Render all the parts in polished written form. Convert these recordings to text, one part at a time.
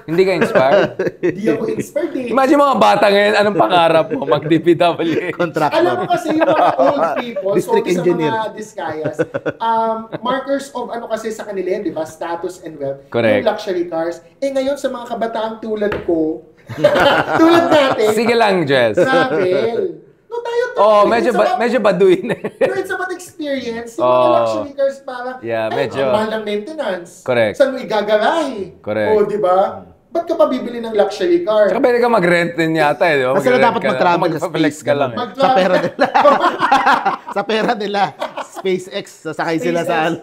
Hindi ka inspired? Hindi ako inspired eh. Imagine mga bata ngayon, anong pangarap mo? Mag-DPWH. Contractor. Alam mo kasi yung mga old people, District so engineer. sa mga Discayas, markers of ano kasi sa kanila yun, di ba? Status and wealth. Correct. Yung luxury cars. Eh ngayon sa mga kabataan tulad ko, tulad natin, Sige lang, Jess. travel. No, tayo to. Oh, medyo baduy na. No, it's about experience. Yung mga luxury cars parang, Yeah, medyo. ang mahal ng maintenance. Correct. Saan mo igagarahe? Correct. O, di ba? Ba't ka pa bibili ng luxury car? Tsaka pwede ka mag-rent din yata eh. Di ba? Kasi na Mag-rent dapat ka mag-travel sa mag-flex space. ka lang. ganun. Sa pera nila. Sa pera nila. SpaceX, sasakay sila sa ano.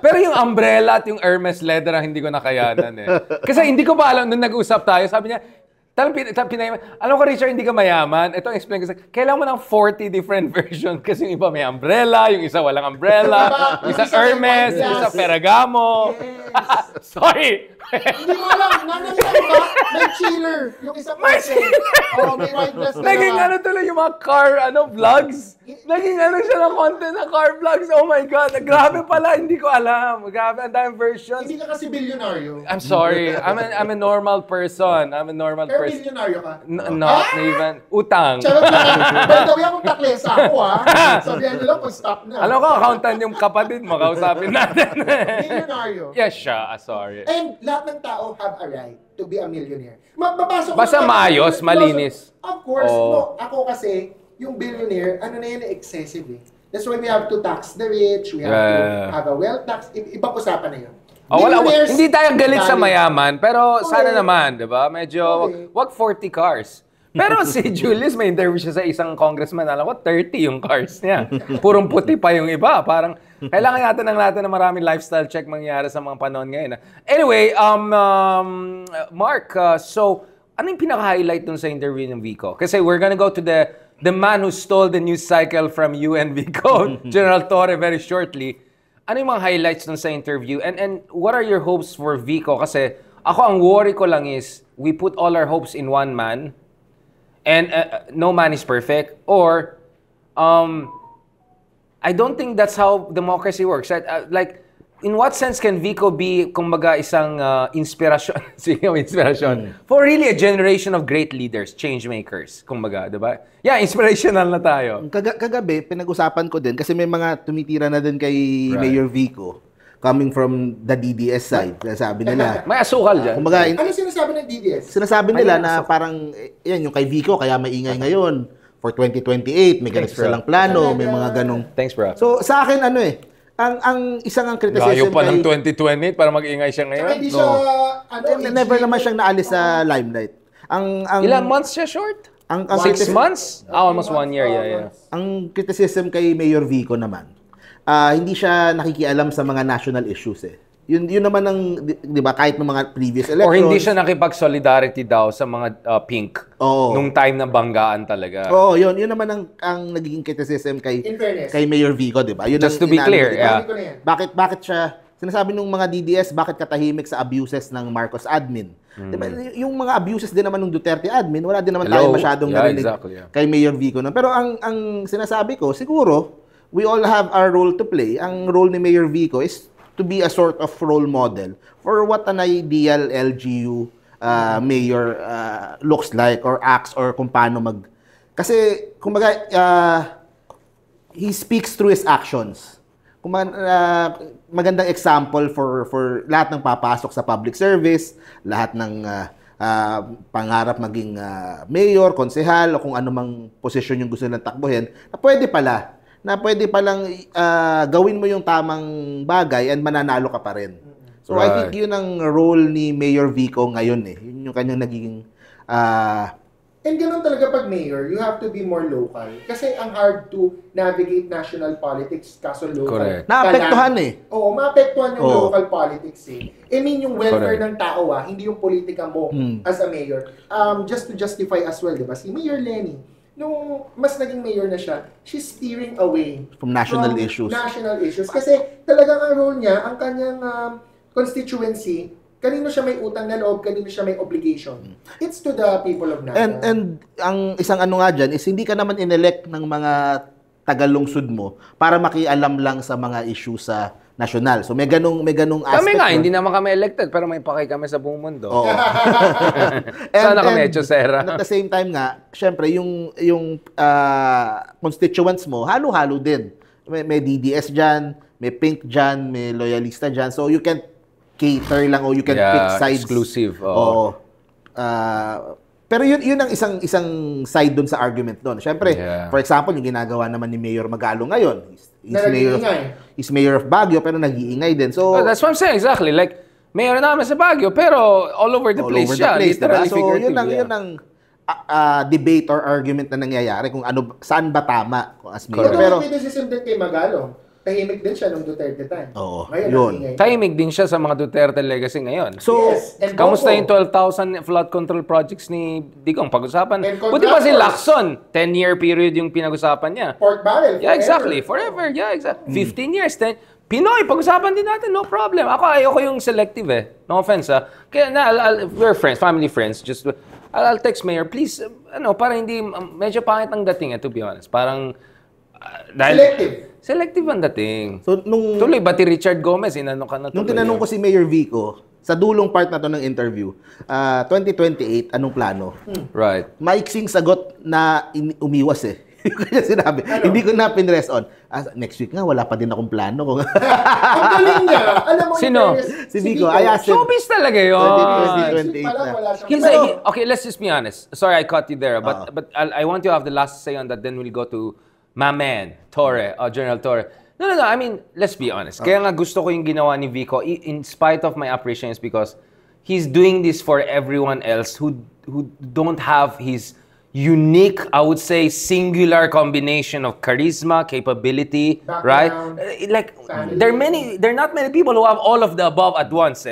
Pero yung umbrella at yung Hermes leather ang hindi ko nakayanan eh. Kasi hindi ko pa alam, nung nag-usap tayo, sabi niya, alam ko, Richard, hindi ka mayaman. Ito ang explain ko sa kailangan mo ng 40 different version kasi yung iba may umbrella, yung isa walang umbrella, yung isa Hermes, yung isa Ferragamo. Yes. Sorry! Hindi mo alam, nanay ka ba? May chiller. Yung isang person. Oh, may ride glass na Naging ano tuloy yung mga car vlogs. Naging ano siya ng content ng car vlogs. Oh my God, grabe pala, hindi ko alam. Grabe, ang daming versions. Hindi ka kasi bilyonaryo. I'm sorry, I'm a normal person. I'm a normal Pero person. bilyonaryo ka. Not even. Utang. Charot lang. By the way, akong taklesa ako Sabihan nyo lang kung stop na. Alam ko, accountant yung kapatid mo, kausapin natin. Bilyonaryo. Yes siya, sorry. And lahat ng tao have a right to be a millionaire. Mapapasok Basta ko- maayos, malinis. Of course. Oh. No, ako kasi, yung billionaire, ano na yun, excessive eh. That's why we have to tax the rich, we have to have a wealth tax. Ibang usapan na yun. Billionaires, Hindi tayo galit sa valid. mayaman, pero sana Correct. naman, di ba? Medyo, Correct. wag 40 cars. Pero si Julius, may interview siya sa isang congressman, alam ko, 30 yung cars niya. Purong puti pa yung iba. Parang, kailangan natin na maraming lifestyle check mangyari sa mga panahon ngayon. Anyway, Mark, so, ano yung pinaka-highlight dun sa interview ng Vico? Kasi we're gonna go to the man who stole the news cycle from you and Vico, General Torre, very shortly. Ano yung mga highlights dun sa interview? And what are your hopes for Vico? Kasi ako, ang worry ko lang is, we put all our hopes in one man, and no man is perfect, or I don't think that's how democracy works. Like, in what sense can Vico be, kumbaga, isang inspirasyon, for really a generation of great leaders, change makers, kumbaga, di ba? Yeah, inspirational na tayo. Kagabi, pinag-usapan ko din kasi may mga tumitira na din kay Mayor Vico coming from the DDS side. Sabi nila. May asukal dyan. Kumbaga, Ano sinasabi ng DDS? sinasabi nila na parang, yan, yung kay Vico, kaya maingay ngayon. For 2028, may ganito silang plano, may mga ganong. Thanks, bro. So, sa akin, ang isang Layo criticism pa ng 2028 para mag-ingay siya Saka ngayon. hindi siya, never naman siyang naalis sa limelight. Ilang months siya short? Ang 6 months? Almost 1 year, yeah. Ang criticism kay Mayor Vico naman, hindi siya nakikialam sa mga national issues eh. Yun naman ang, di ba, kahit ng mga previous elections. Or hindi siya nakipag-solidarity daw sa mga pink Oo. nung time na banggaan talaga. Oo, yun naman ang nagiging criticism kay In fairness. kay Mayor Vico, di ba? Yun Just ang to be inaano clear, nila. yeah. Ko na yan. Bakit siya sinasabi nung mga DDS, bakit katahimik sa abuses ng Marcos admin? Diba, yung mga abuses din naman ng Duterte admin, wala din naman tayo masyadong narinig kay Mayor Vico. Pero ang sinasabi ko, siguro, we all have our role to play. Ang role ni Mayor Vico is to be a sort of role model for what an ideal LGU mayor looks like or acts or kung paano Kasi, kumbaga, he speaks through his actions. Magandang example for lahat ng papasok sa public service, lahat ng pangarap maging mayor, konsehal, o kung anumang posisyon yung gusto nilang takbuhin, na pwede palang gawin mo yung tamang bagay and mananalo ka pa rin. So I think yun ang role ni Mayor Vico ngayon eh. Yun yung kanyang nagiging And ganun talaga pag mayor, you have to be more local. Kasi ang hard to navigate national politics kaso local. Correct. Naapektuhan eh. Oo, maapektuhan yung Oo. local politics eh. I mean yung welfare Correct. ng tao hindi yung politika mo as a mayor. Just to justify as well, di ba? Si Mayor Lenny, nung mas naging mayor na siya, she's steering away From national issues. National issues. Kasi talagang ang role niya, ang kanyang constituency, kanino siya may utang na loob, kanino siya may obligation. It's to the people of Naga. And ang isang ano nga dyan is hindi ka naman inelect ng mga tagalungsod mo para makialam lang sa mga issue sa national. So may ganung aspect. Kami nga, hindi naman kami elected, pero may pakay kami sa buong mundo. Oo. Sana kami Echosera. At the same time nga, syempre, yung constituents mo, halo-halo din. May DDS dyan, may Pink dyan, may Loyalista dyan. So you can cater lang o you can pick sides. Exclusive. Oo. Pero yun ang isang side doon sa argument doon. Syempre, for example, yung ginagawa naman ni Mayor Magalong ngayon. He's mayor of Baguio pero nag-iingay din. So that's what I'm saying, exactly. Like, mayor naman sa Baguio pero all over the place siya. Diba? So yun ang debate or argument na nangyayari kung saan ba tama kung as mayor. Pero may decision din kay Magalong. Tahimik din siya nung Duterte time. Oo, yun. Tahimik din siya sa mga Duterte legacy ngayon. So, kamusta yung 12,000 flood control projects ni Digong? Pag-usapan. Buti pa si Lacson, 10-year period yung pinag-usapan niya. Pork barrel. Yeah, exactly. Forever. Yeah, exactly. 15 years. Pinoy, pag-usapan din natin. No problem. Ayoko yung selective No offense, Kaya we're friends, family friends. Just, I'll text Mayor, please, para hindi, medyo pangit ang dating, to be honest. Parang, Selective ang dating. So, tuloy, bati Richard Gomez, inano ka na tuloy. Nung tinanong ko si Mayor Vico, sa dulong part na to ng interview, 2028, anong plano? Right. Maiksing sagot na umiwas Kaya sinabi, hindi ko na pinrest on. Next week nga, wala pa din akong plano. Ang galing niya. Alam mo, sino? Si Vico. I asked him. Showbiz talaga yun. 2028. Okay, let's just be honest. Sorry, I caught you there. But I want you to have the last say on that. Then we'll go to my man, Torre, General Torre. No. I mean, let's be honest. Kaya nga gusto ko yung ginawa ni Vico, in spite of my appreciation, is because he's doing this for everyone else who don't have his unique, I would say, singular combination of charisma, capability, right? Like, there are not many people who have all of the above at once.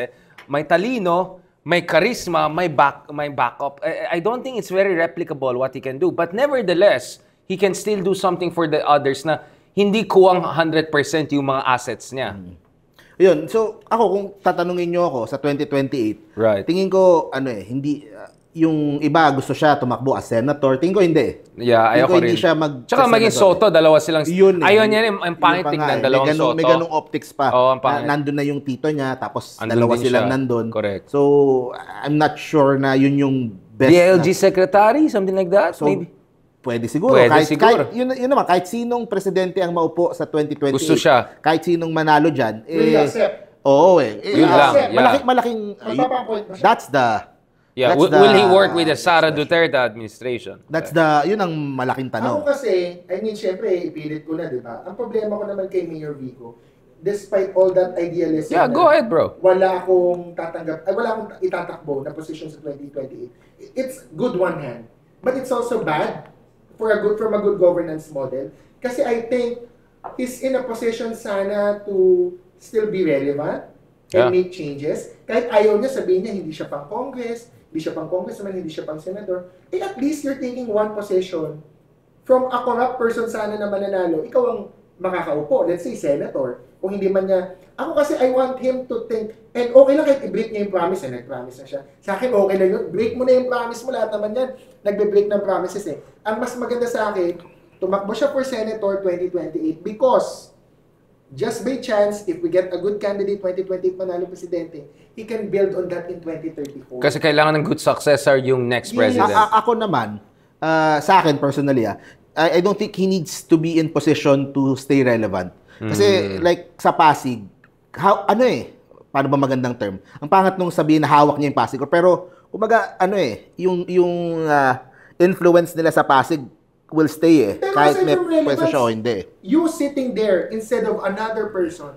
May talino, may charisma, may backup. I don't think it's very replicable what he can do. But nevertheless, he can still do something for the others na hindi kuwang 100% yung mga assets niya. Yun. So, ako, kung tatanungin nyo ako sa 2028, right, tingin ko, hindi, yung iba gusto siya tumakbo as senator. Tingin ko hindi. Yeah, ayoko rin. Hindi siya Tsaka maging Soto, dalawa silang... Ayaw niya rin, ang pangit tignan, dalawang Soto. May ganung optics pa. Ang pangit. Nandun na yung tito niya, tapos andun dalawa silang nandun. Correct. So, I'm not sure na yun yung best. DLG secretary, something like that, so, maybe? Pwede siguro. Kahit, yun naman, kahit sinong presidente ang maupo sa 2028, gusto siya. Kahit sinong manalo dyan, Oo, yun lang. Malaking, that's the... Yeah, will he work with the Sara Duterte administration? Yun ang malaking tanong. Ako kasi, syempre, ipilit ko na, di ba? Ang problema ko naman kay Mayor Vico, despite all that idealism, go ahead, bro. Wala akong itatakbo na position sa 2028. It's good one hand, but it's also bad from a good governance model. Kasi I think he's in a position sana to still be relevant and make changes. Kahit ayaw niya, sabihin niya, hindi siya pang Congress, hindi siya pang congressman, hindi siya pang senator, at least you're taking one position from a corrupt person sana na mananalo, ikaw ang makakaupo, let's say senator, kung hindi man niya, ako kasi I want him to think, and okay lang kahit i-break niya yung promise, nag-promise na siya. Sa akin, okay lang yun, break mo na yung promise mo, lahat naman yan, nagbe-break ng promises Ang mas maganda sa akin, tumakbo siya for senator 2028 because just by chance, if we get a good candidate 2028 manalo presidente, he can build on that in 2034. Kasi kailangan ng good successor yung next president. Ako naman, sa akin personally, I don't think he needs to be in position to stay relevant. Kasi like sa Pasig, paano ba magandang term? Ang pangat nung sabihin na hawak niya yung Pasig. Pero kumaga, yung influence nila sa Pasig will stay Pero kahit may pwesto siya o hindi. You sitting there instead of another person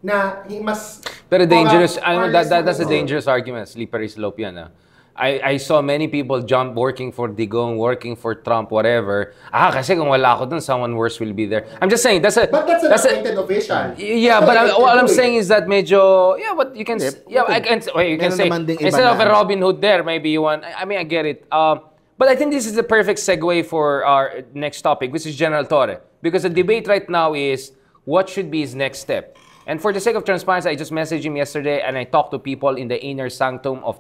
na he must... Pero dangerous, that's a dangerous argument. Slippery slope yan. I saw many people jump working for Digong, working for Trump, whatever. Kasi kung wala ako dun, someone worse will be there. I'm just saying, that's an appointed official. Yeah, but what I'm saying is that medyo, but you can, you can say, instead of a Robin Hood there, maybe you want, I get it. But I think this is the perfect segue for our next topic, which is General Torre. Because the debate right now is, what should be his next step? And for the sake of transparency, I just messaged him yesterday and I talked to people in the inner sanctum of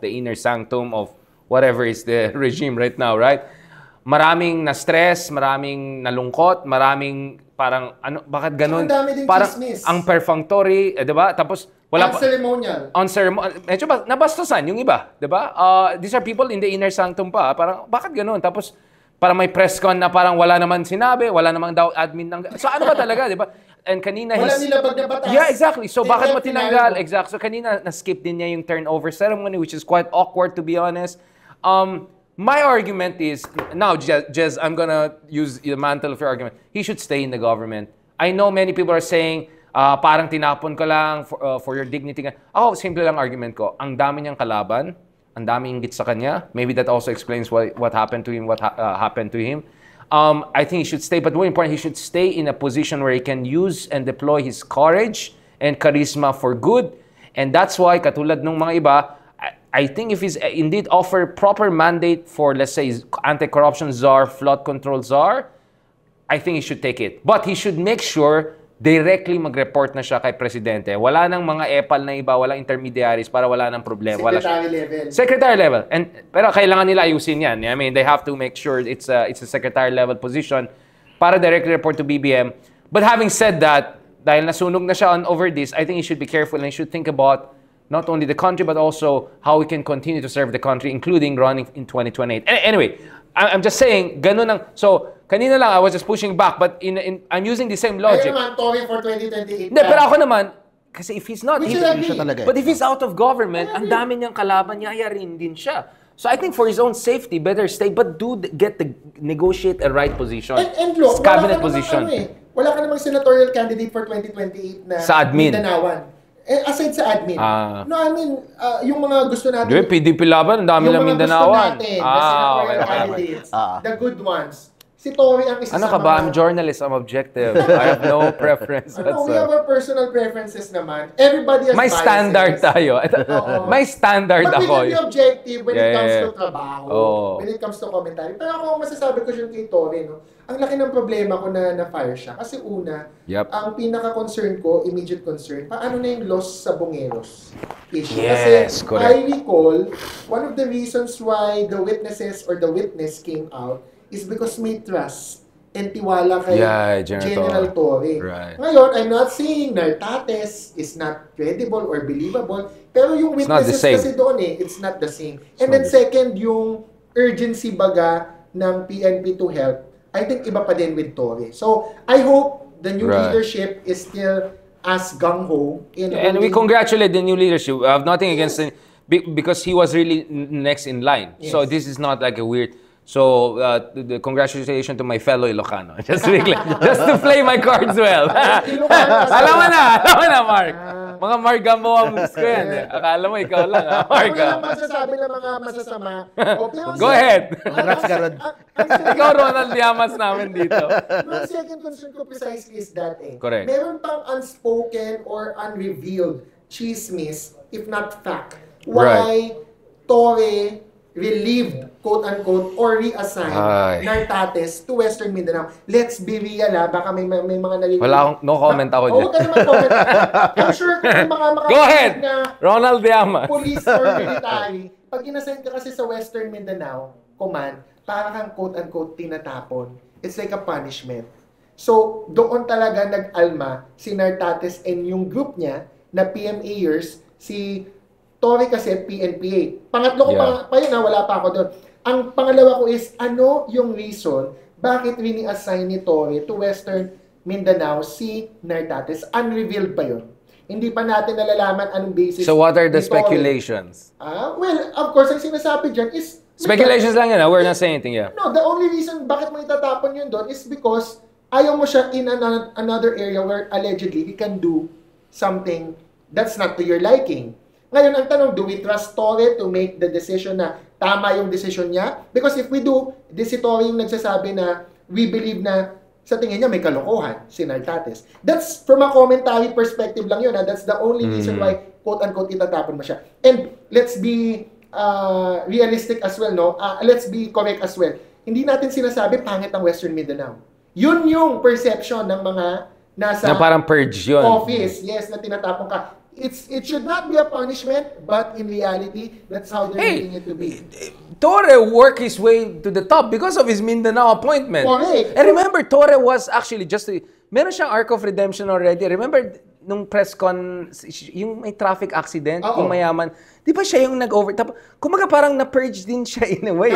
whatever is the regime right now, right? Maraming na-stress, maraming nalungkot, maraming parang ano, bakit ganun? So, ang dami ding parang chismis. ang perfunctory, 'di ba? Tapos wala pa ceremonial. on ceremony. Medyo nabastusan yung iba, 'di ba? These are people in the inner sanctum pa. Parang bakit ganun? Tapos parang may press con na parang wala naman sinabi, wala namang daw admin ng... So ano ba talaga, 'di ba? And kanina Wala nilabag na batas. Yeah, exactly. So bakit mo tinanggal? Tinanggal. Exactly. So kanina na-skip din niya yung turnover ceremony, which is quite awkward to be honest. My argument is, now Jez, I'm gonna use the mantle of your argument. He should stay in the government. I know many people are saying, parang tinapon ka lang for your dignity. Ako, simple lang argument ko. Ang dami niyang kalaban, ang dami inggit sa kanya. Maybe that also explains what happened to him, what happened to him. I think he should stay, but more important, he should stay in a position where he can use and deploy his courage and charisma for good. And that's why, katulad ng mga iba, I think if he's indeed offer proper mandate for, let's say, anti-corruption czar, flood control czar, I think he should take it. But he should make sure directly mag-report na siya kay Presidente. Wala nang mga epal na iba, walang intermediaries para wala nang problema. Secretary level. Secretary level. Pero kailangan nila ayusin yan. I mean, they have to make sure it's a secretary level position para directly report to BBM. But having said that, dahil nasunog na siya over this, I think he should be careful and he should think about not only the country, but also how we can continue to serve the country, including running in 2028. Anyway, I'm just saying, ganun ang... So, kanina lang, I was just pushing back, but I'm using the same logic. Ayaw naman, Tory for 2028. Hindi, pero ako naman, kasi if he's not... talaga. But if he's out of government, ang dami niyang kalaban niya, ayarin din siya. So I think for his own safety, better stay, but negotiate a right position. And look, cabinet position. Wala ka namang senatorial candidate for 2028 na sa admin. Mindanaoan. Aside sa admin. No, I mean, yung mga gusto natin... Di, PDP laban, ang dami lang Mindanaoan. Yung mga gusto natin na senatorial candidates, the good ones. Si Tory ang isa ano sa ka ba? I'm journalist, I'm objective. I have no preference. No, we have our personal preferences naman. Everybody has may biases. Standard tayo. May standard But ako. But we can be objective when it comes to trabaho, when it comes to commentary. Pero ako, masasabi ko siya kay Tory, no? Ang laki ng problema ko na na-fire siya. Kasi una, ang pinaka-concern ko, immediate concern, paano na yung loss sa Bongeros issue? Yes, kasi correct. I recall, one of the reasons why the witnesses or the witness came out is because may trust and tiwala kay General Torre. Right. Ngayon, I'm not saying Nartates is not credible or believable, pero yung witnesses kasi doon it's not the same. And then second, yung urgency baga ng PNP to help, I think iba pa din with Torre. So, I hope the new leadership is still as gung-ho. And we congratulate the new leadership. I have nothing against him because he was really next in line. Yes. So this is not like a weird... So, the congratulations to my fellow Ilocano. Just to play my cards well. Alam mo na, Mark. Mga Mark Gamboa moves ko yan. Akala mo, ikaw lang, Mark. Ako lang magsasabi ng mga masasama. Go ahead. Congrats, Garod. Ikaw, Ronald Llamas namin dito. My second concern ko precisely is that Correct. Meron pang unspoken or unrevealed chismis, if not fact, why Torre relieved, quote-unquote, or reassigned Nartates to Western Mindanao. Let's be real, baka may mga nalilito. Wala akong, no comment ako dyan. Huwag ka naman comment. I'm sure kung mga Go ahead! Ronald Llamas. Police or military, pag inassign ka kasi sa Western Mindanao Command, para kang quote-unquote tinatapon. It's like a punishment. So, doon talaga nag-alma si Nartates and yung group niya na PMAers, si Tory kasi PNPA. Pangatlo ko pa yun, wala pa ako doon. Ang pangalawa ko is, ano yung reason bakit rini-assign ni Tory to Western Mindanao si Nartates? Unrevealed pa yun. Hindi pa natin nalalaman anong basis. So what are the speculations? Well, of course, ang sinasabi dyan is... Speculations lang yun, we're not saying anything, No, the only reason bakit mo itatapon yun doon is because ayaw mo siya in another area where allegedly he can do something that's not to your liking. Ngayon, ang tanong, do we trust Torre to make the decision na tama yung decision niya? Because if we do, si Torre yung nagsasabi na we believe na sa tingin niya may kalokohan, si Nartates. That's from a commentary perspective lang yun. That's the only reason why, quote-unquote, itatapon mo siya. And let's be realistic as well, no? Let's be correct as well. Hindi natin sinasabi pangit ang Western Mindanao. Yun yung perception ng mga nasa na parang purge yun. Office. Yes, na tinatapon ka. it should not be a punishment, but in reality, that's how they're making it to be. Torre worked his way to the top because of his Mindanao appointment. Correct. And remember, Torre was actually meron siyang arc of redemption already. Remember, nung press con, yung may traffic accident, yung mayaman, di ba siya yung nag-over? Kumaga parang na-purge din siya in a way.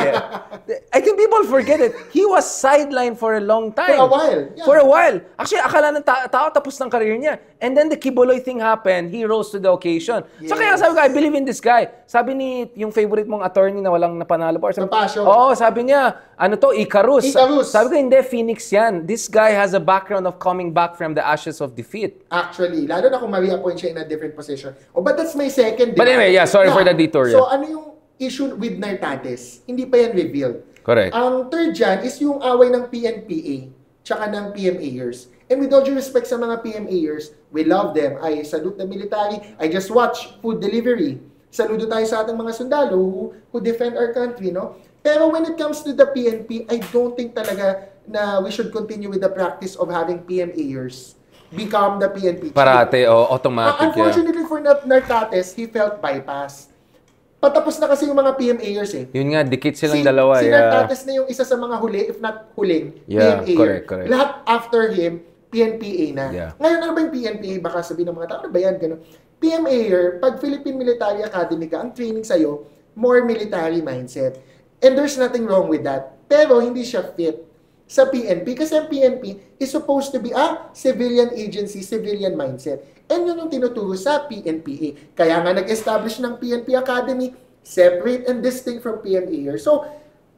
I think people forget it. He was sidelined for a long time. For a while. Yeah. For a while. Actually, akala ng tao tapos ng career niya. And then the Kibuloy thing happened, he rose to the occasion. Yes. So kaya sabi ko, I believe in this guy. Sabi ni yung favorite mong attorney na walang napanalo pa. Sabi niya, ano to, Icarus. Sabi ko, hindi, Phoenix yan. This guy has a background of coming back from the ashes of defeat. Actually, lalo na kung ma-reappoint siya in a different position. But that's my second. But anyway, yeah, sorry for the detour. So ano yung issue with Nartates? Hindi pa yan revealed. Correct. Ang third dyan is yung away ng PNPA tsaka ng PMAers. And with all due respect sa mga PMAers, we love them. I salute the military. I just watch food delivery. Saludo tayo sa ating mga sundalo who defend our country, no? Pero when it comes to the PNP, I don't think talaga na we should continue with the practice of having PMAers become the PNP chief. Parate, automatic. Unfortunately for Nartates, he felt bypassed. Patapos na kasi yung mga PMAers eh. Yun nga, dikit silang dalawa. Si Nartates na yung isa sa mga huli, if not huling, PMAer. Correct. Lahat after him, PNPA na. Yeah. Ngayon, ano ba yung PNPA? Baka sabihin ng mga tao, ano ba yan? Ganun. PMAer, pag Philippine Military Academy ka, ang training sa'yo, more military mindset. And there's nothing wrong with that. Pero hindi siya fit sa PNP kasi ang PNP is supposed to be a civilian agency, civilian mindset. And yun yung tinuturo sa PNPA. Kaya nga nag-establish ng PNP Academy, separate and distinct from PMAer. So,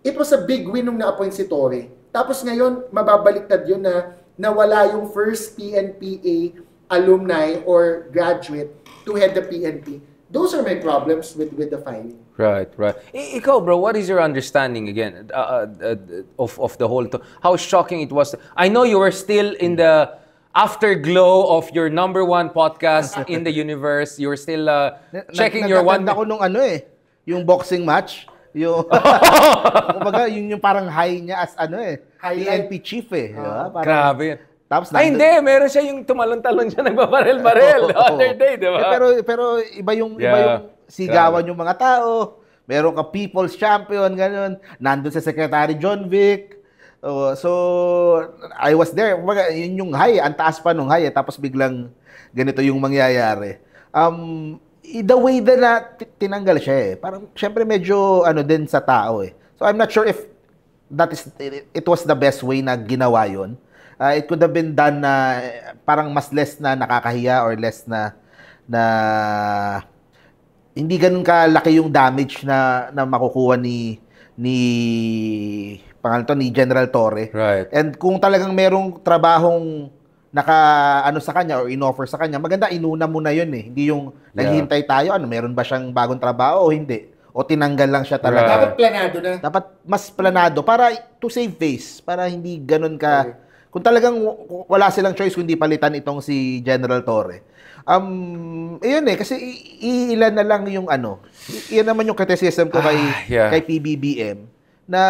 it was a big win nung na-appoint si Torre. Tapos ngayon, mababaliktad yun na nawala yung first PNPA alumni or graduate to head the PNP. Those are my problems with the filing. Right. Ikaw, bro, what is your understanding again of the whole? How shocking it was. I know you were still in the afterglow of your #1 podcast in the universe. You were still checking your one. Nagtatanda ko nung yung boxing match. Yung kumbaga, yung parang high niya as PNP chief Diba? Grabe. Tapos hindi, meron siya yung tumalon-talon siya, nagbabarel-barel the other day, di ba? Pero iba yung sigawan yung mga tao. Meron ka People's Champion, ganun. Nandun sa Secretary John Vic. So, I was there. Kumbaga, yun yung high. Ang taas pa nung high. Tapos biglang ganito yung mangyayari. The way na tinanggal siya Parang, syempre medyo din sa tao So, I'm not sure if it was the best way na ginawa yun. It could have been done na parang mas less na nakakahiya or less na hindi ganun kalaki yung damage na makukuha ni General Torre. Right. And kung talagang merong trabahong sa kanya or inoffer sa kanya, maganda inuna mo na yun Hindi yung naghihintay tayo, meron ba siyang bagong trabaho o hindi? O tinanggal lang siya talaga. Dapat planado na. Dapat mas planado para to save face, para hindi ganun ka. Kung talagang wala silang choice kundi palitan itong si General Torre. Ayun kasi ilan na lang yung iyan naman yung criticism ko kay PBBM na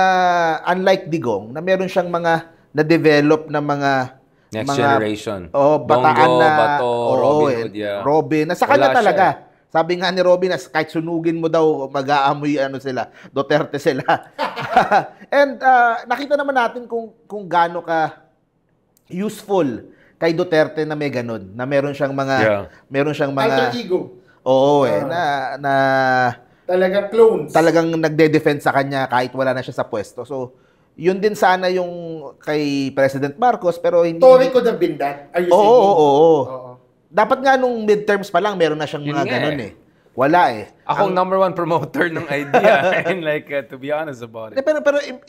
unlike Digong na meron siyang mga na-develop na mga next generation. Bataan Bongo, na Bato, Robin Hood, Robin. Sa kanya talaga. Sabi nga ni Robin na kahit sunugin mo daw, mag-aamoy sila, Duterte sila. And nakita naman natin kung gaano ka useful kay Duterte na may ganun, na meron siyang mga alter ego. Na talagang clones. Talagang nagde-defend sa kanya kahit wala na siya sa pwesto. So, yun din sana yung kay President Marcos, pero hindi... Torre could have been that. Are you saying? Oo. Dapat nga nung midterms pa lang, meron na siyang mga ganun Wala Akong #1 promoter ng idea. And to be honest about it. Pero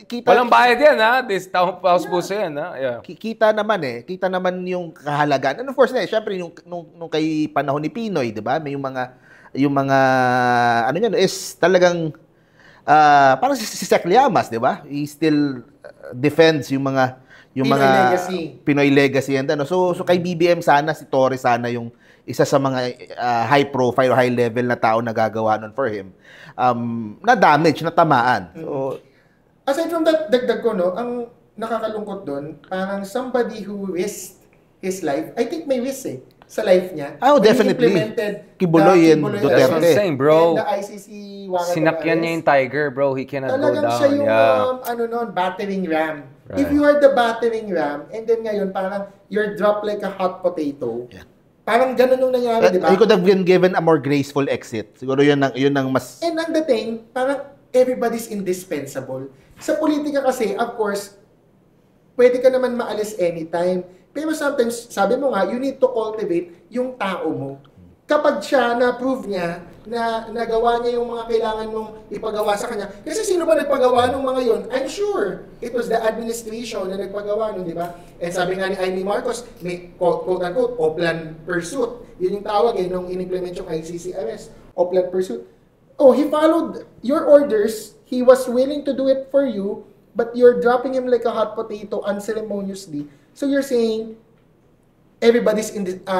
kita... Walang bayad yan, This house puso yan, Yeah. Kita naman Kita naman yung kahalagaan. And of course, syempre, nung kay panahon ni Pinoy, di ba? May yung mga is talagang parang si Sec Llamas, di ba? He still defends yung Pinoy legacy and So kay BBM sana, si Torre sana yung isa sa mga high profile, high level na tao na gagawa nun for him. Na damage, na tamaan. So, aside from that, dagdag ko, ang nakakalungkot doon, parang somebody who risked his life, I think may risk sa life niya. Oh, When he definitely. implemented Kibuloy and Kibuloy Duterte. That's what I'm saying, bro. and the ICC warrant of Sinakyan niya arrest. yung tiger, bro. He cannot go Talagang down. siya yung Yeah. battering ram. Right. If you are the battering ram, and then ngayon parang you're dropped like a hot potato, parang ganun yung nangyari, di ba? He could have been given a more graceful exit. Siguro yun ang mas... And ang dating, parang everybody's indispensable. Sa politika kasi, of course, pwede ka naman maalis anytime. Pero sometimes, sabi mo nga, you need to cultivate yung tao mo. Kapag siya na-prove niya na nagawa niya yung mga kailangan mong ipagawa sa kanya. Kasi sino ba nagpagawa ng mga yon? I'm sure it was the administration na nagpagawa nun, di ba? And sabi nga ni Amy Marcos, may quote-unquote, Oplan Pursuit. Yun yung tawag nung in-implement yung ICC arrest. Oplan Pursuit. Oh, he followed your orders. He was willing to do it for you, but you're dropping him like a hot potato unceremoniously. So you're saying, everybody's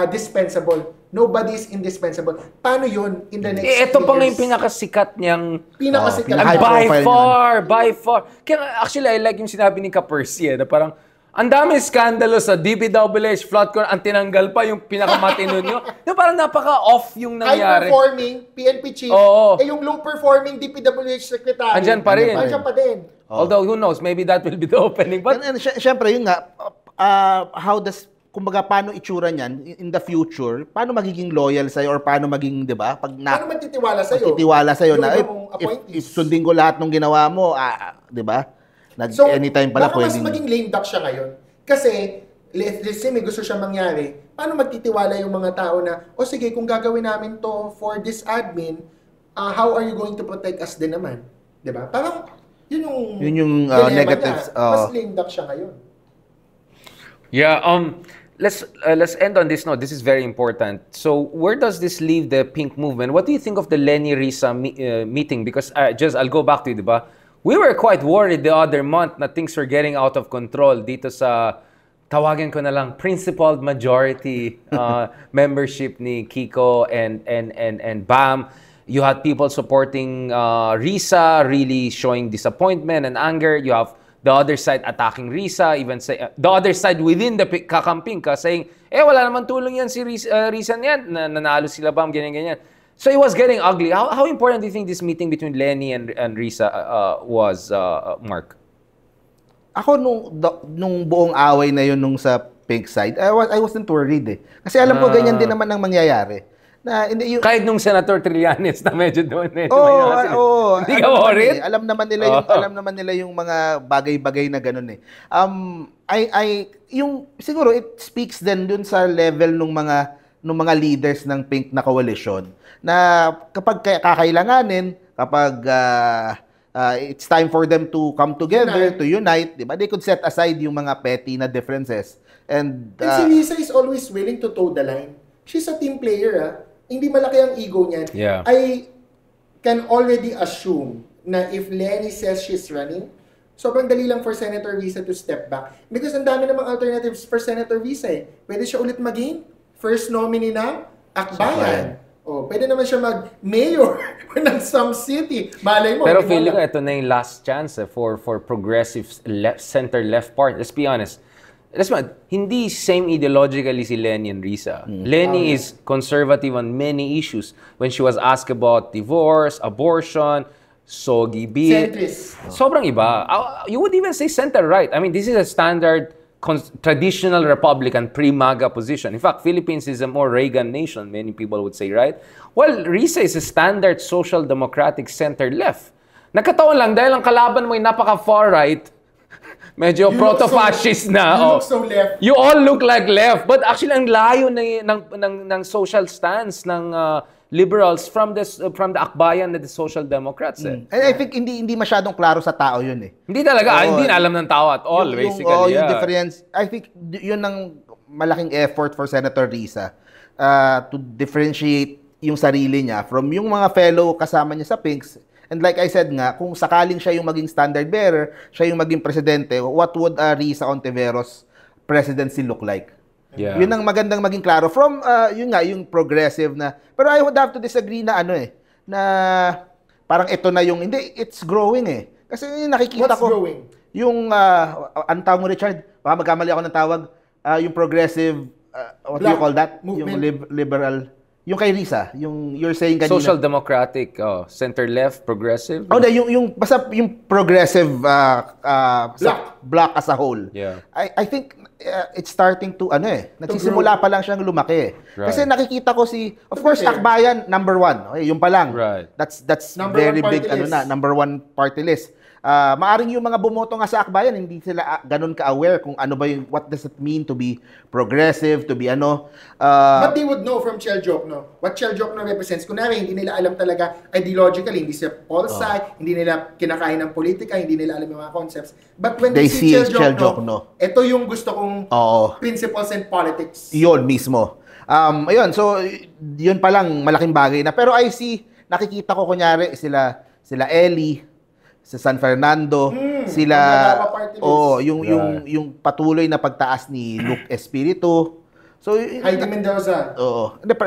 dispensable. Nobody's indispensable. Paano yun in the next Ito pa nga years? yung pinakasikat niyang... Pinakasikat. High profile By far. Kaya actually, I like yung sinabi ni Ka-Percy, na parang, ang dami skandalo sa DPWH, Floodcon, ang tinanggal pa yung pinakamatino nyo. Yung parang napaka-off yung nangyari. High-performing PNP chief, Oo. yung low-performing DPWH secretary. Andyan pa rin. Andyan pa din. Although, who knows, maybe that will be the opening. But, And syempre, yun nga, kumbaga, paano itsura niyan in the future? Paano magiging loyal sa'yo or paano maging, di ba? Paano magtitiwala sa'yo? Magtitiwala sa'yo Yung na, iba mong appointees. if sundin ko lahat ng ginawa mo, di ba? Anytime pala baka pwedeng... mas maging lame duck siya ngayon. Kasi, let's say may gusto siya mangyari, paano magtitiwala yung mga tao na, sige, kung gagawin namin to for this admin, how are you going to protect us din naman? Di ba? Parang, yun yung dilemma negatives. niya. Mas lame duck siya ngayon. yeah, let's end on this note. This is very important. So, where does this leave the pink movement? What do you think of the Lenny Risa meeting? Because I'll go back to you, diba? We were quite worried the other month na things were getting out of control dito sa tawagin ko na lang principled majority membership ni Kiko and Bam. You had people supporting Risa, really showing disappointment and anger. You have the other side attacking Risa, even say the other side within the kakamping ka saying, wala naman tulong yan si Risa niyan, nanalo sila Bam, ganyan. So it was getting ugly. How important do you think this meeting between Lenny and Risa was, Mark? Ako, nung buong away na yun nung sa pink side, I wasn't worried eh. Kasi alam ko ganyan din naman ang mangyayari. Kahit nung Senator Trillanes na medyo doon eh. Hindi ka worried? Alam naman nila yung mga bagay-bagay na ganun eh. Siguro it speaks din dun sa level nung mga leaders ng pink na coalition na kapag kakailanganin, kapag it's time for them to come together, to unite, di ba? They could set aside yung mga petty na differences. And si Risa is always willing to toe the line. She's a team player, Hindi malaki ang ego niyan. Yeah. I can already assume na if Lenny says she's running, sobrang dali lang for Senator Risa to step back. Because ang dami namang alternatives for Senator Risa eh. Pwede siya ulit maging first nominee ng Akbayan. Oh, pwede naman siya mag-mayor ng some city. Malay mo. Pero feeling ko ito na yung last chance for progressive center-left part. Let's be honest. Hindi same ideologically si Lenny and Risa. Lenny is conservative on many issues. When she was asked about divorce, abortion, soggy beer. Centrist. Sobrang iba. You would even say center-right. I mean, this is a standard traditional Republican pre-MAGA position. In fact, Philippines is a more Reagan nation, many people would say, right? Well, Risa is a standard social democratic center-left. Nagkataon lang dahil ang kalaban mo ay napaka-far-right, medyo proto-fascist na. You look so left. You all look like left. But actually, ang layo ng social stance ng liberals from the Akbayan na the Social Democrats. Eh. And I think hindi masyadong klaro sa tao yun eh. Hindi talaga. Hindi na alam ng tao at all, basically. Yung difference, I think yun ang malaking effort for Senator Risa to differentiate yung sarili niya from yung mga fellow kasama niya sa Pinks. And like I said nga, kung sakaling siya yung maging standard bearer, siya yung maging presidente, what would Risa Ontiveros presidency look like? Yeah. Yun ang magandang maging klaro. From, yun nga, yung progressive na, pero I would have to disagree na na parang ito na yung, hindi, it's growing eh. Kasi yung nakikita What's ko, growing? yung, ang tawag mo Richard, baka magkamali ako ng tawag, yung progressive what do you call that? Movement. Yung liberal, yung kay Risa, yung you're saying kanina. Social Democratic, center-left, progressive. Yung basta yung progressive block as a whole. Yeah. I think it's starting to nagsisimula pa lang siyang lumaki. Right. Kasi nakikita ko of course, Akbayan number 1. Okay, yung pa lang. Right. That's Number very one big party list. number 1 party list. Maaring yung mga bumoto nga sa Akbayan, hindi sila ganun ka-aware kung ano ba yung, what does it mean to be progressive, to be But they would know from Chel Jokno what Chel Jokno represents. Kunwari, hindi nila alam talaga ideologically, hindi sila polsci, hindi nila kinakain ng politika, hindi nila alam yung mga concepts. But when they see Chel Jokno, ito yung gusto kong principles and politics. Yun mismo. Ayun, so yun pa lang malaking bagay na. Pero nakikita ko kunyari sila Ellie sa San Fernando, sila yung patuloy na pagtaas ni Luke Espiritu. So Heidi Mendoza.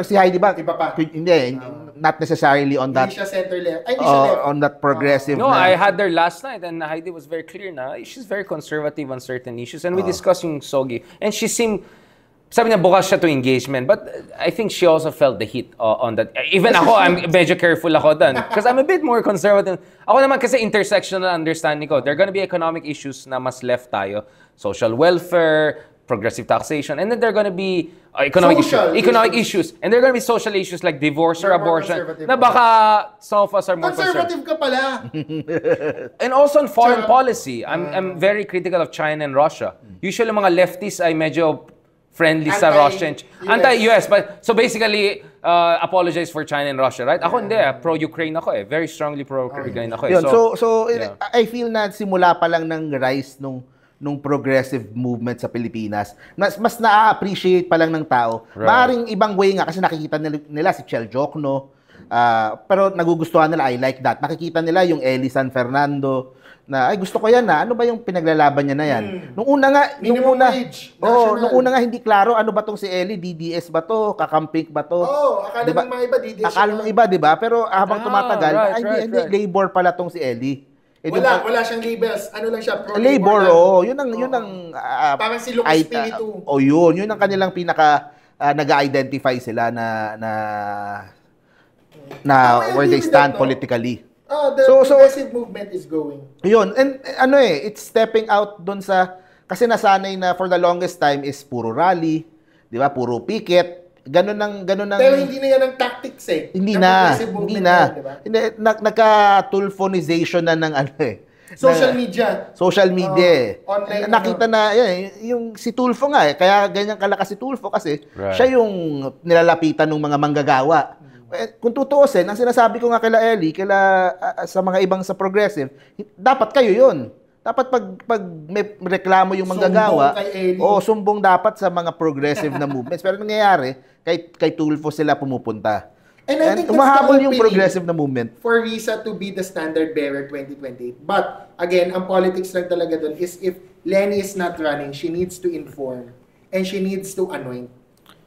Si Heidi ba? Iba pa. Hindi, not necessarily on that. Hindi siya center left. Ay, hindi siya left. On that progressive. No, I had her last night and Heidi was very clear na she's very conservative on certain issues and we discussed yung Sogi. And she seemed, sabi niya bukas siya to engagement, but I think she also felt the heat on that. Even ako, I'm medyo careful ako dun. Because I'm a bit more conservative. Ako naman kasi intersectional understanding ko. There are gonna be economic issues na mas left tayo. Social welfare, progressive taxation, and then there are gonna be economic issues. And there are gonna be social issues like divorce or abortion na baka some of us are more conservative ka pala. And also on foreign policy, I'm very critical of China and Russia. Usually mga leftists ay medyo friendly sa Russia, anti-US, but so basically apologize for China and Russia, right? Ako hindi, pro-Ukraine ako very strongly pro-Ukraine ako. Yun, so I feel na simula pa lang ng rise nung progressive movement sa Pilipinas, mas na-appreciate pa lang ng tao. Right. Maaring ibang way nga kasi nakikita nila si Chel Jokno, pero nagugustuhan nila, I like that. Nakikita nila yung Ellie San Fernando, na ay gusto ko yan ano ba yung pinaglalaban niya na yan? Nung una nga hindi klaro ano ba tong si Ellie, DDS ba to, kakamping ba to? Akala ng mga iba DDS. Akala ng iba, 'di ba? Pero habang tumatagal, hindi labor pala tong si Ellie. Wala siyang labels. Ano lang siya, labor. Yun ang parang si Luke Espiritu. Yun ang kanilang pinaka nag-identify sila na where they stand politically. The progressive movement is going. Yun. And it's stepping out dun sa, kasi nasanay na for the longest time is puro rally, di ba? Puro picket. Ganun ang Pero hindi na yan ang tactics Hindi na. Diba? Nagka-tulfonization na ng Social media. Online. Nakita na, yung si Tulfo nga kaya ganyan kalakas si Tulfo kasi siya yung nilalapitan ng mga manggagawa. Kung tutuusin, ang sinasabi ko nga kila Ellie, sa mga ibang sa progressive, dapat kayo yun. Dapat pag may reklamo yung manggagawa, sumbong dapat sa mga progressive na movements. Pero nangyayari, kay Tulfo sila pumupunta. And I think umahabol yung progressive na movement. For Risa to be the standard bearer 2028. But, again, ang politics lang talaga doon is if Lenny is not running, she needs to inform. And she needs to anoint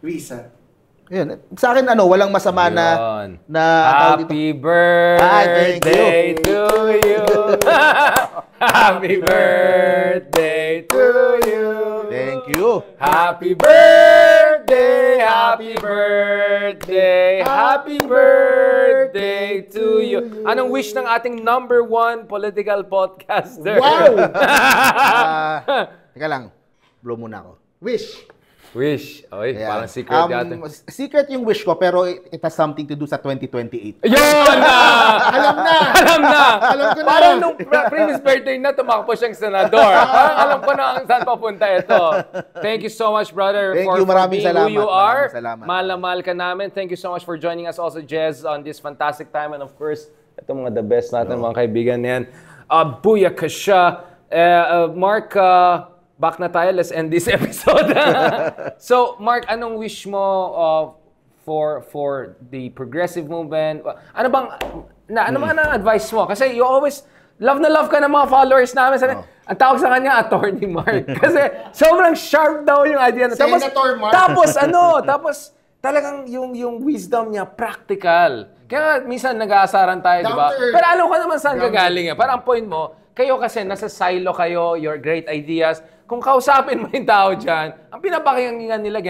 Risa. Yun. Sa akin, walang masama na Happy birthday to you. Happy birthday to you. Thank you. Happy birthday, happy birthday, happy birthday to you. Anong wish ng ating number 1 political podcaster? Wow! Teka lang. Blow muna ako. Wish. Oy, parang secret yata. Secret yung wish ko, pero it has something to do sa 2028. Yun na! Alam na! Alam ko na! Parang nung previous birthday na, tumakbo siyang senador. Parang alam ko na saan papunta ito. Thank you so much, brother, for being who you are. Mahal na mahal ka namin. Thank you so much for joining us also, Jez, on this fantastic time. And of course, ito mga the best natin, mga kaibigan na yan. Booyaka siya. Mark, back na tayo. Let's end this episode. So, Mark, anong wish mo for the progressive movement? Ano bang advice mo? Kasi you always love ka ng mga followers namin. Ang tawag sa kanya, Attorney Mark. Kasi sobrang sharp daw yung idea. Senator Mark. Tapos talagang yung wisdom niya practical. Kaya minsan nag-aasaran tayo, di ba? Pero alam ko naman saan gagaling. Parang ang point mo, kayo kasi nasa silo kayo, your great ideas. Kung kausapin mo yung tao dyan, ang pinapakinggan nila,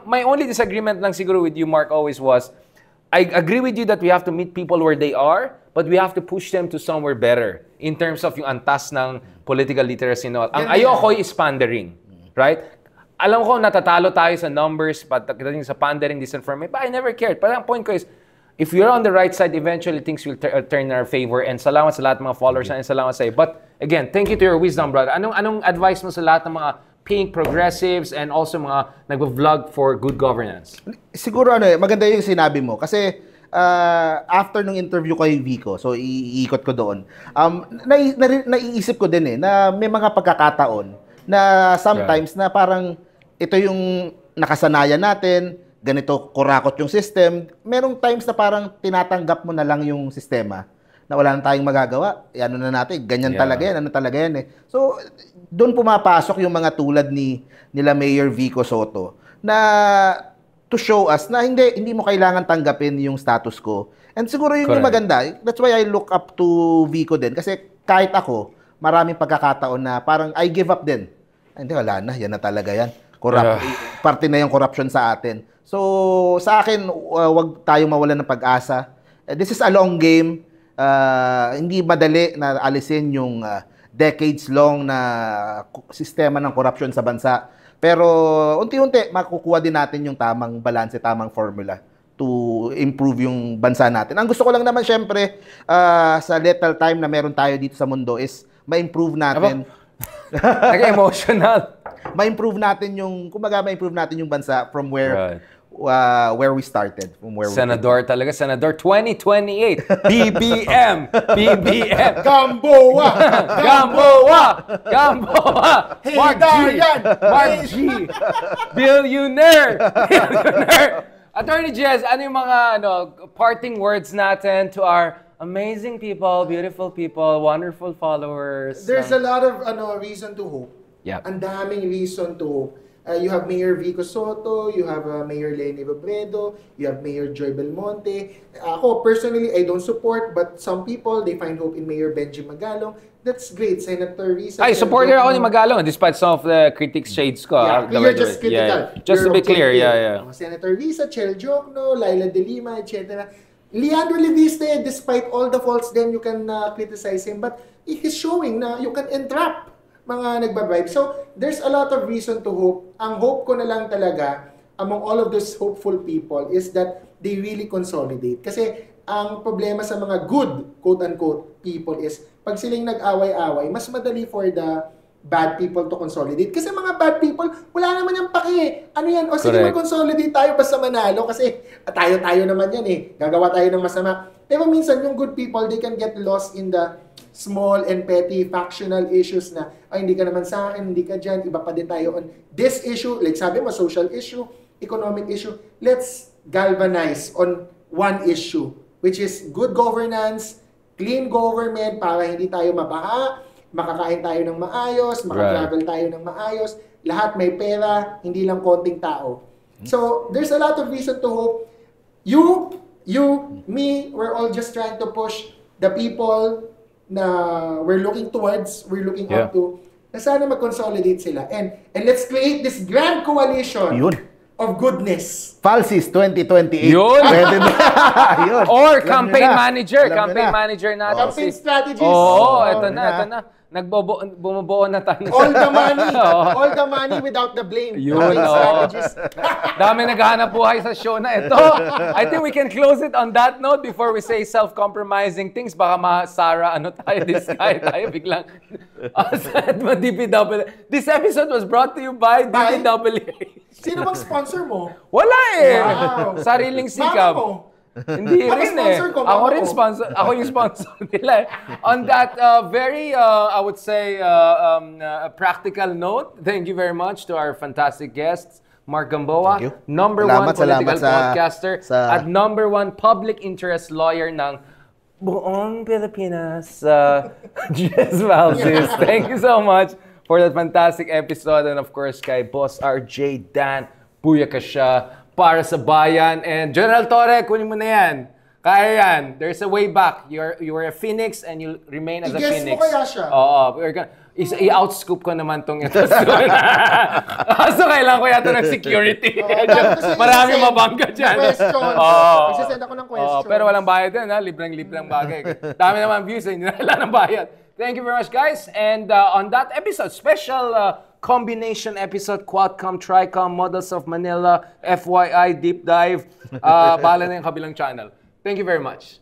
my only disagreement lang siguro with you, Mark, always was, I agree with you that we have to meet people where they are, but we have to push them to somewhere better in terms of yung antas ng political literacy. No? Ang ayoko is pandering, right? Alam ko, natatalo tayo sa numbers, pagdating sa pandering, disinformation, but I never cared. Parang ang point ko is, if you're on the right side, eventually things will turn in our favor. And salamat sa lahat ng mga followers and salamat sa iyo. But again, thank you to your wisdom, brother. Anong advice mo sa lahat ng mga pink progressives and also mga nagvo-vlog for good governance? Siguro maganda yung sinabi mo. Kasi after nung interview ko kay Vico, so iikot ko doon, naiisip ko din na may mga pagkakataon na sometimes na parang ito yung nakasanayan natin, ganito kurakot yung system. Merong times na parang tinatanggap mo na lang yung sistema na wala na tayong magagawa. Ano na natin, ganyan talaga yan, ano talaga yan eh. So, doon pumapasok yung mga tulad nila Mayor Vico Soto na to show us na hindi mo kailangan tanggapin yung status quo. And siguro yun yung maganda. That's why I look up to Vico din. Kasi kahit ako, maraming pagkakataon na parang I give up din. Hindi, wala na. Yan na talaga yan. Parte na yung corruption sa atin. So, sa akin, wag tayong mawalan ng pag-asa. This is a long game. Hindi madali na alisin yung decades-long na sistema ng corruption sa bansa. Pero, unti-unti, makukuha din natin yung tamang balance, tamang formula to improve yung bansa natin. Ang gusto ko lang naman, syempre, sa little time na meron tayo dito sa mundo is ma-improve natin. Nag-emotional. Ma-improve natin yung bansa from where we started. Senador talaga. Senador 2028. BBM. BBM. Gamboa! Mark G. Billionaire. Attorney Jez, ano yung mga parting words natin to our amazing people, beautiful people, wonderful followers? There's a lot of reason to hope. Yep. Ang daming reason to hope. You have Mayor Vico Soto, you have Mayor Leni Robredo, you have Mayor Joy Belmonte. Ako, personally, I don't support, but some people, they find hope in Mayor Benji Magalong. That's great. Senator Risa. Ay, supporter ako ni Magalong, despite some of the critics shades ko. Yeah, you're just critical. Just to be clear, Senator Risa, Chel Jokno, Laila De Lima, etc. Leandro Leviste, despite all the faults, then you can criticize him, but he's showing na you can entrap mga nagbabribe. So, there's a lot of reason to hope. Ang hope ko na lang talaga among all of those hopeful people is that they really consolidate. Kasi ang problema sa mga good, quote-unquote, people is pag silang nag-away-away, mas madali for the bad people to consolidate. Kasi mga bad people, wala naman yung paki. Ano yan? O sige, mag-consolidate tayo basta manalo kasi tayo-tayo naman yan eh. Gagawa tayo ng masama. Pero minsan, yung good people, they can get lost in the small and petty factional issues na, hindi ka naman sa akin, hindi ka dyan, iba pa din tayo on this issue, like sabi mo, social issue, economic issue. Let's galvanize on one issue, which is good governance, clean government, para hindi tayo mabaha, makakain tayo ng maayos, makatravel tayo ng maayos, lahat may pera, hindi lang konting tao. So, there's a lot of reason to hope. You, me, we're all just trying to push the people na we're looking up to, na sana mag-consolidate sila. And let's create this grand coalition of goodness. Falsis 2028. Yun! Yun. Or campaign manager natin. Campaign strategies. Ito na. Bumubuo na tayo. All the money without the blame. Yun, strategies. Dami naghahanap buhay sa show na ito. I think we can close it on that note before we say self-compromising things. Baka Sara, this guy tayo biglang. DPW. This episode was brought to you by DPW. Sino bang sponsor mo? Wala eh. Wow. Sariling sikap. Hindi rin eh. Ako yung sponsor nila eh. On that very, I would say, practical note, thank you very much to our fantastic guests, Mark Gamboa, number one political podcaster at number one public interest lawyer ng buong Pilipinas, Jez Valdez. Thank you so much for that fantastic episode. And of course, kay Boss RJ Dan, buya ka siya para sa bayan. And General Torre, kunin mo na yan. Kaya yan. There's a way back. You were a phoenix and you remain as a I-guess phoenix. mo kaya siya? Oo. I-outscoop ko naman tong ito. So, kailangan ko yata ng security. Marami mabangga dyan. Questions. Magsisend ako ng questions. Pero walang bayad yan, ha? Libreng-libreng bagay. Dami naman views, hindi na kailangan ng bayad. Thank you very much, guys. And on that episode, special combination episode, Quadcom, Tricom, Models of Manila, FYI, Deep Dive. Bahala na yung kabilang channel. Thank you very much.